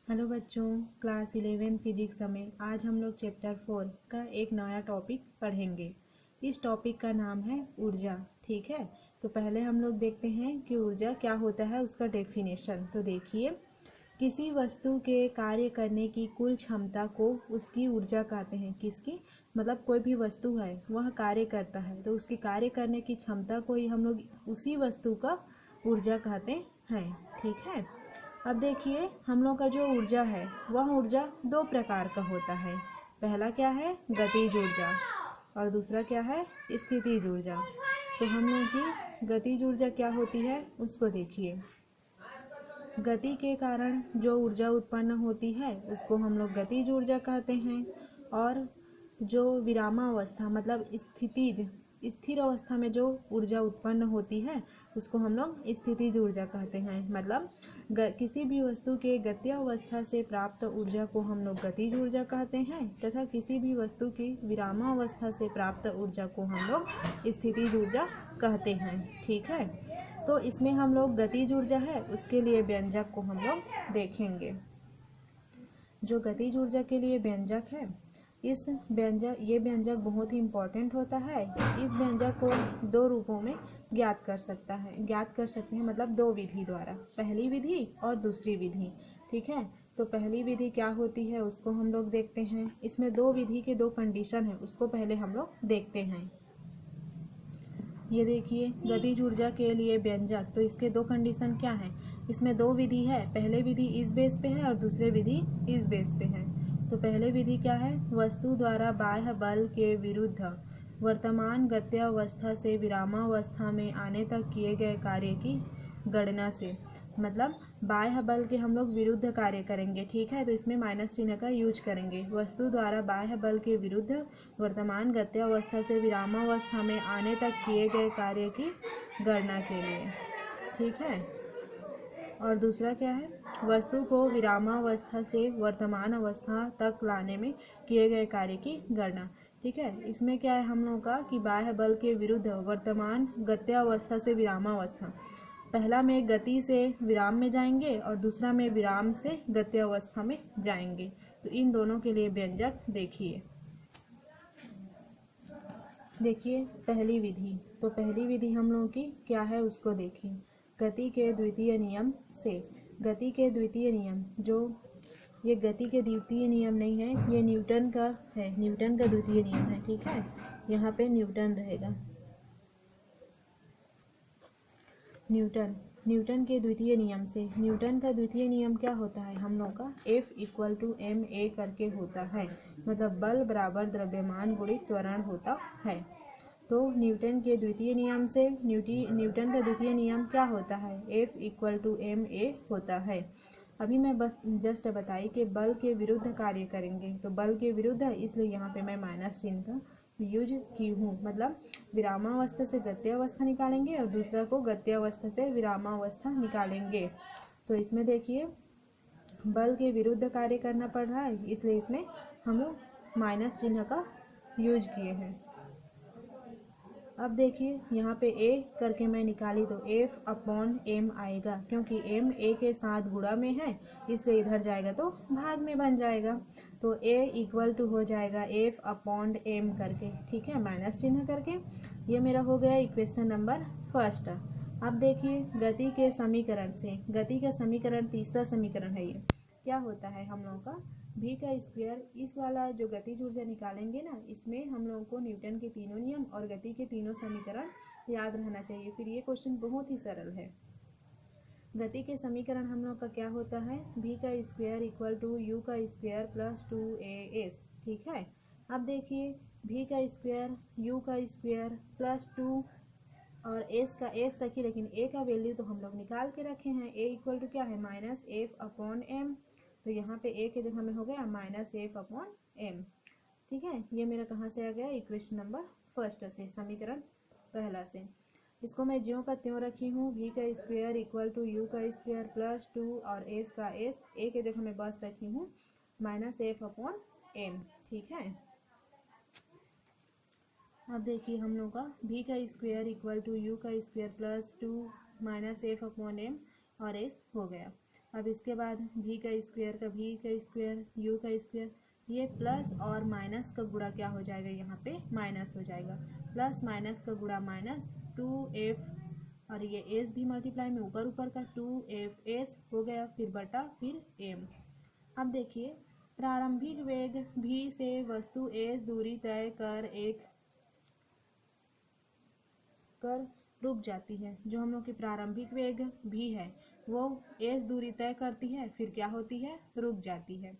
Hello बच्चों, class 11 physics में आज हम लोग चैप्टर 4 का एक नया टॉपिक पढ़ेंगे। इस टॉपिक का नाम है ऊर्जा। ठीक है, तो पहले हम लोग देखते हैं कि ऊर्जा क्या होता है, उसका डेफिनेशन। तो देखिए, किसी वस्तु के कार्य करने की कुल क्षमता को उसकी ऊर्जा कहते हैं। किसकी मतलब कोई भी वस्तु है वह कार्य करता है तो उसकी कार्य करने की क्षमता को ही हम लोग उसी वस्तु का ऊर्जा कहते हैं। ठीक है, अब देखिए, हम लोग का जो ऊर्जा है वह ऊर्जा दो प्रकार का होता है। पहला क्या है, गतिज ऊर्जा, और दूसरा क्या है, स्थितिज ऊर्जा। तो हम लोग की गतिज ऊर्जा क्या होती है उसको देखिए। गति के कारण जो ऊर्जा उत्पन्न होती है उसको हम लोग गतिज ऊर्जा कहते हैं, और जो विरामावस्था मतलब स्थिर अवस्था में जो ऊर्जा उत्पन्न होती है उसको हम लोग स्थितिज ऊर्जा कहते हैं। मतलब किसी भी वस्तु के गत्यावस्था से प्राप्त ऊर्जा को हम लोग गतिज ऊर्जा कहते हैं, तथा किसी भी वस्तु की विरामावस्था से प्राप्त ऊर्जा को हम लोग स्थितिज ऊर्जा कहते हैं। ठीक है, तो इसमें हम लोग गतिज ऊर्जा है उसके लिए व्यंजक को हम लोग देखेंगे। जो गतिज ऊर्जा के लिए व्यंजक है, ये व्यंजक बहुत ही इम्पोर्टेंट होता है। इस व्यंजक को दो रूपों में ज्ञात कर सकते हैं मतलब दो विधि द्वारा, पहली विधि और दूसरी विधि। ठीक है, तो पहली विधि क्या होती है उसको हम लोग देखते हैं। इसमें दो विधि के दो कंडीशन है, उसको पहले हम लोग देखते हैं। ये देखिए, गतिज ऊर्जा के लिए व्यंजक, तो इसके दो कंडीशन क्या है। इसमें दो विधि है, पहले विधि इस बेस पे है और दूसरे विधि इस बेस पे है। तो पहले विधि क्या है, वस्तु द्वारा बाह्य बल के विरुद्ध वर्तमान गत्यावस्था से विरामावस्था में आने तक किए गए कार्य की गणना से। मतलब बाह्य बल के हम लोग विरुद्ध कार्य करेंगे। ठीक है, तो इसमें माइनस चिन्ह का यूज करेंगे। वस्तु द्वारा बाह्य बल के विरुद्ध वर्तमान गत्यावस्था से विरामावस्था में आने तक किए गए कार्य की गणना के लिए। ठीक है, और दूसरा क्या है, वस्तु को विरामावस्था से वर्तमान अवस्था तक लाने में किए गए कार्य की गणना। ठीक है, इसमें क्या है हम लोग का कि बाह्य बल के विरुद्ध वर्तमान गत्यावस्था से विरामावस्था, पहला में गति से विराम में जाएंगे और दूसरा में विराम से गत्यावस्था में जाएंगे। तो इन दोनों के लिए व्यंजक देखिए। पहली विधि, तो पहली विधि हम लोगों की क्या है उसको देखिए। गति के द्वितीय नियम से, गति के द्वितीय नियम, जो ये गति के द्वितीय नियम नहीं है, ये न्यूटन का है, न्यूटन का द्वितीय नियम है। ठीक है, यहाँ पे न्यूटन रहेगा। न्यूटन के द्वितीय नियम से, न्यूटन का द्वितीय नियम क्या होता है हम लोग का, F equal to m a करके होता है। मतलब बल बराबर द्रव्यमान गुणित त्वरण होता है। तो न्यूटन के द्वितीय नियम से न्यूटन का द्वितीय नियम क्या होता है, F equal to m a होता है। अभी मैं बस जस्ट बताई कि बल के विरुद्ध कार्य करेंगे, तो बल के विरुद्ध है इसलिए यहाँ पे मैं माइनस चिन्ह का यूज की हूँ। मतलब विरामावस्था से गत्यावस्था निकालेंगे और दूसरा को गत्यावस्था से विरामावस्था निकालेंगे। तो इसमें देखिए, बल के विरुद्ध कार्य करना पड़ रहा है इसलिए इसमें हम लोग माइनस चिन्ह का यूज किए हैं। अब देखिए, यहाँ पे a करके मैं निकाली तो F अपॉन m आएगा, क्योंकि m a के साथ गुणा में है इसलिए इधर जाएगा तो भाग में बन जाएगा। तो a इक्वल टू हो जाएगा F अपॉन m करके। ठीक है, माइनस चिन्ह करके। ये मेरा हो गया इक्वेशन नंबर फर्स्ट। अब देखिए, गति के समीकरण से, गति का समीकरण तीसरा समीकरण है। ये क्या होता है हम लोगों का, v का स्क्वायर, इस वाला जो गतिज ऊर्जा निकालेंगे ना, इसमें हम लोगों को न्यूटन के तीनों नियम और गति के तीनों समीकरण याद रहना चाहिए, फिर ये क्वेश्चन बहुत ही सरल है। गति के समीकरण हम लोग का क्या होता है, v का स्क्वायर इक्वल टू u का स्क्वायर प्लस 2as। ठीक है, अब देखिए, v का स्क्वायर, u का स्क्वायर प्लस 2 और s का s रखिए, लेकिन a का वैल्यू तो हम लोग निकाल के रखे हैं। a इक्वल टू क्या है, माइनस f अपॉन m। तो यहाँ पे a के जगह में हो गया माइनस f अपॉन m। ठीक है, ये मेरा कहाँ से आ गया, इक्वेशन नंबर फर्स्ट से, समीकरण पहला से। इसको मैं ज्यों का त्यों रखी हूँ, v का स्क्वायर इक्वल टू u का स्क्वायर प्लस 2 और s का s, a के जगह में बस रखी हूँ माइनस f अपॉन m। ठीक है, अब देखिए हम लोग का v का स्क्वायर इक्वल टू u का square plus 2 minus f upon m और s हो गया। अब इसके बाद भी का स्क्वायर का भी का स्क्वायर यू का स्क्वायर, ये प्लस और माइनस का गुणा क्या हो जाएगा, यहाँ पे माइनस हो जाएगा। प्लस माइनस का गुणा माइनस 2f, और ये एस भी मल्टीप्लाई में ऊपर ऊपर का 2f(s) हो गया, फिर बटा फिर m। अब देखिए प्रारंभिक वेग v से वस्तु s दूरी तय कर रुक जाती है। जो हम लोग की प्रारंभिक वेग v है वो s दूरी तय करती है, फिर क्या होती है, रुक जाती है।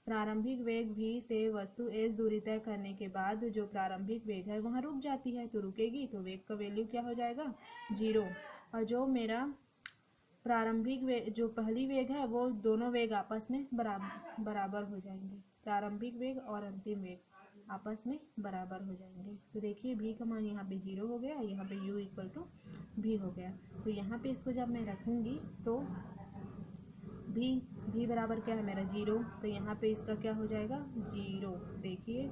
प्रारंभिक वेग v से वस्तु s दूरी तय करने के बाद जो प्रारंभिक वेग है वहाँ रुक जाती है, तो रुकेगी तो वेग का वैल्यू क्या हो जाएगा, 0। और जो मेरा प्रारंभिक वेग, जो पहली वेग है वो दोनों वेग आपस में बराबर हो जाएंगे। प्रारंभिक वेग और अंतिम वेग आपस में बराबर हो जाएंगे। तो देखिए v का मान यहाँ पे 0 हो गया, यहाँ पे u इक्वल टू v हो गया। तो यहाँ पे इसको जब मैं रखूँगी तो v बराबर क्या है मेरा 0, तो यहाँ पे इसका क्या हो जाएगा 0। देखिए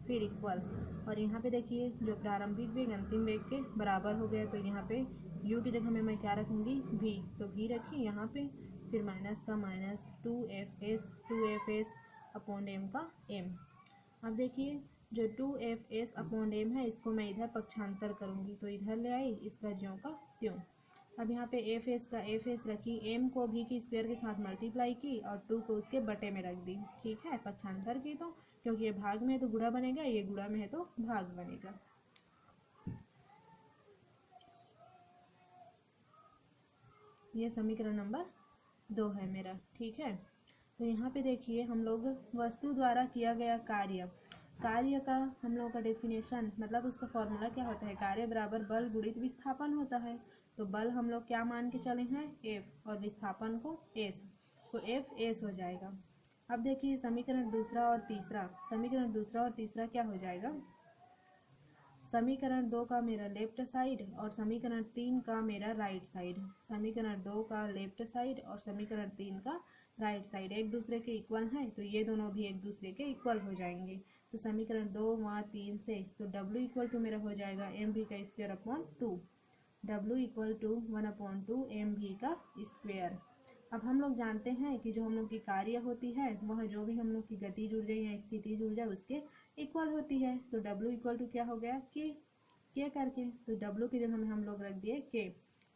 फिर इक्वल, और यहाँ पे देखिए जो प्रारंभिक वेग अंतिम वेग के बराबर हो गया, तो यहाँ पे u की जगह में मैं क्या रखूँगी, v, तो v रखी यहाँ पे, फिर माइनस का माइनस 2f(s) अपॉन m का m। अब देखिए जो 2f(s) अपॉन m है इसको मैं इधर पक्षांतर करूँगी, तो इधर ले आई, इसका ज्यों का त्यों। अब यहाँ पे fs का fs रखी, m को v की स्क्वायर के साथ मल्टीप्लाई की और 2 को उसके बटे में रख दी। ठीक है, पक्षांतर की तो, क्योंकि ये भाग में है तो गुणा बनेगा, ये गुणा में है तो भाग बनेगा। ये समीकरण नंबर 2 है मेरा। ठीक है, तो यहाँ पे देखिए हम लोग वस्तु द्वारा किया गया कार्य का हम लोग का डेफिनेशन, मतलब उसका फॉर्मूला क्या होता है, कार्य बराबर बल गुणित विस्थापन होता है। तो बल हम लोग क्या मान के चले हैं, F, और विस्थापन को S, तो F(s) हो जाएगा। अब देखिए समीकरण दूसरा और तीसरा क्या हो जाएगा, समीकरण 2 का मेरा लेफ्ट साइड और समीकरण 3 का मेरा राइट साइड। समीकरण 2 का लेफ्ट साइड और समीकरण 3 का राइट साइड एक दूसरे के इक्वल हैं, तो ये दोनों भी एक दूसरे के इक्वल हो जाएंगे। तो समीकरण 2 व 3 से, तो W इक्वल टू मेरा हो जाएगा mv का square upon 2, W equal to 1/2 mv का स्क्वायर। अब हम लोग जानते हैं कि जो हम लोग की कार्य होती है वह जो भी हम लोग की गतिज ऊर्जा या स्थितिज ऊर्जा उसके इक्वल होती है। तो W इक्वल टू क्या हो गया, k करके, तो W की जगह में हम लोग रख दिए k,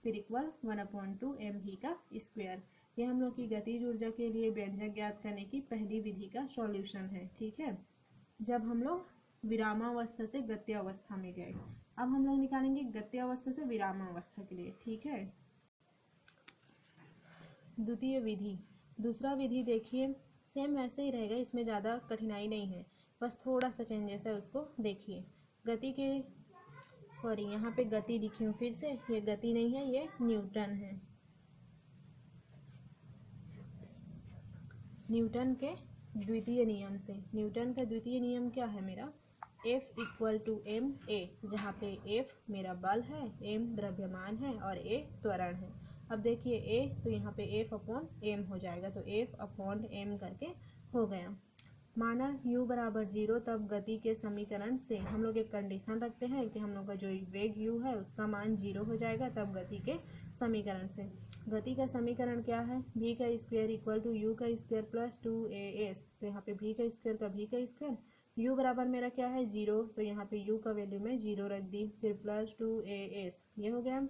फिर इक्वल 1/2 mv का स्क्वायर। ये हम लोग की गतिज ऊर्जा के लिए व्यंजक ज्ञात करने की पहली विधि का सॉल्यूशन है। ठीक है, जब हम लोग विरामावस्था से गत्यावस्था में गए। अब हम लोग निकालेंगे गत्यावस्था से विरामावस्था के लिए। ठीक है, द्वितीय विधि, दूसरा विधि देखिए सेम वैसे ही रहेगा, इसमें ज़्यादा कठिनाई नहीं है, बस थोड़ा सा चेंजेस है, उसको देखिए। गति के यहाँ पे गति लिखी हूँ फिर से, ये गति नहीं है, ये न्यूटन है। न्यूटन के द्वितीय नियम से, न्यूटन का द्वितीय नियम क्या है मेरा, F equal to m a, जहाँ पे F मेरा बल है, m द्रव्यमान है और a त्वरण है। अब देखिए a, तो यहाँ पे F अपॉन m हो जाएगा, तो F अपॉन m करके हो गया। माना u बराबर 0, तब गति के समीकरण से हम लोग एक कंडीशन रखते हैं कि हम लोग का जो वेग u है उसका मान 0 हो जाएगा, तब गति के समीकरण से। गति का समीकरण क्या है, v का स्क्वायर इक्वल टू u का स्क्वायर प्लस 2as, तो यहाँ पे v का स्क्वायर का v का स्क्वायर, u बराबर मेरा क्या है 0, तो यहाँ पे u का वैल्यू में 0 रख दी, फिर प्लस 2as, ये हो गया,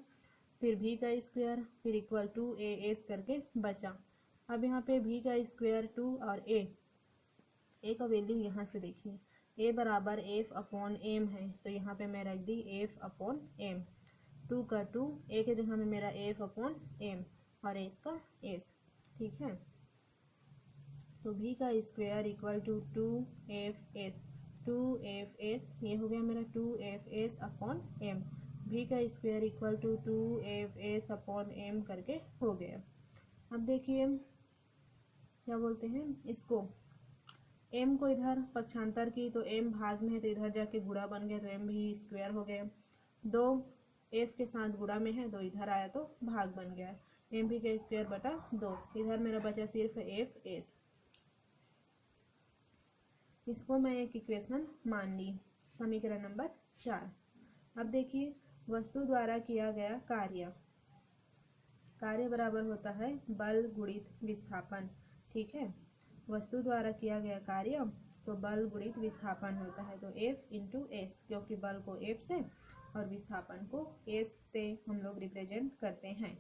फिर v का स्क्वायर, फिर इक्वल 2as करके बचा। अब यहाँ पे v का स्क्वायर 2 और a का वैल्यू यहाँ से देखिए, a बराबर f अपॉन m है, तो यहाँ पे मैं रख दी f अपॉन m, 2 का 2, a के जगह में मेरा f अपॉन m और s का s। ठीक है, तो v का स्क्वायर इक्वल टू 2fs, ये हो गया मेरा 2fs अपॉन m, v का square equal to 2fs upon m करके हो गया। अब देखिए क्या बोलते हैं इसको, m को इधर पक्षांतर की तो m भाग में है, तो इधर जाके गुणा बन गया, तो m भी स्क्वायर हो गया। 2 f के साथ गुणा में है, तो इधर आया तो भाग बन गया, m भी का स्क्वायर बटा 2, इधर मेरा बचा सिर्फ fs। इसको मैं एक इक्वेशन मान ली, समीकरण नंबर 4। अब देखिए वस्तु द्वारा किया गया कार्य, कार्य बराबर होता है बल गुणित विस्थापन। ठीक है, वस्तु द्वारा किया गया कार्य तो बल गुणित विस्थापन होता है, तो F इंटू एस, क्योंकि बल को F से और विस्थापन को S से हम लोग रिप्रेजेंट करते हैं।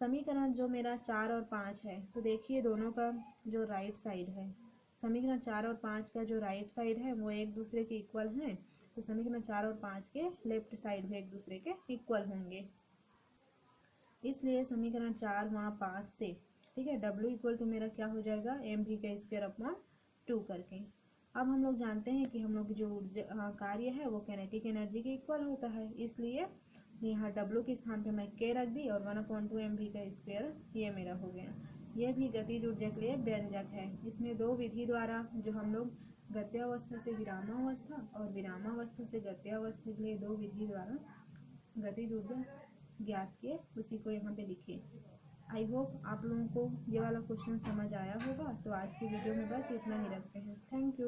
समीकरण जो मेरा 4 और 5 है, तो देखिए दोनों का जो राइट साइड है, समीकरण 4 और 5 का जो राइट साइड है वो एक दूसरे के इक्वल हैं, तो समीकरण 4 और 5 के लेफ्ट साइड भी एक दूसरे के इक्वल होंगे, इसलिए समीकरण 4 वहाँ 5 से। ठीक है, W इक्वल टू मेरा क्या हो जाएगा, mv का स्क्वायर अपॉन 2 करके। अब हम लोग जानते हैं कि हम लोग जो कार्य है वो कैनेटिक एनर्जी के इक्वल होता है, इसलिए यहाँ W के स्थान पे मैं k रख दी और 1/2 mv का स्क्वायर ये मेरा हो गया। यह भी गतिज ऊर्जा के लिए व्यंजक है। इसमें दो विधि द्वारा जो हम लोग गत्यावस्था से विरामावस्था और विरामावस्था से गत्यावस्था के लिए दो विधि द्वारा गतिज ऊर्जा ज्ञात किए, उसी को यहाँ पे लिखिए। आई होप आप लोगों को ये वाला क्वेश्चन समझ आया होगा। तो आज की वीडियो में बस इतना ही रखते हैं। Thank you.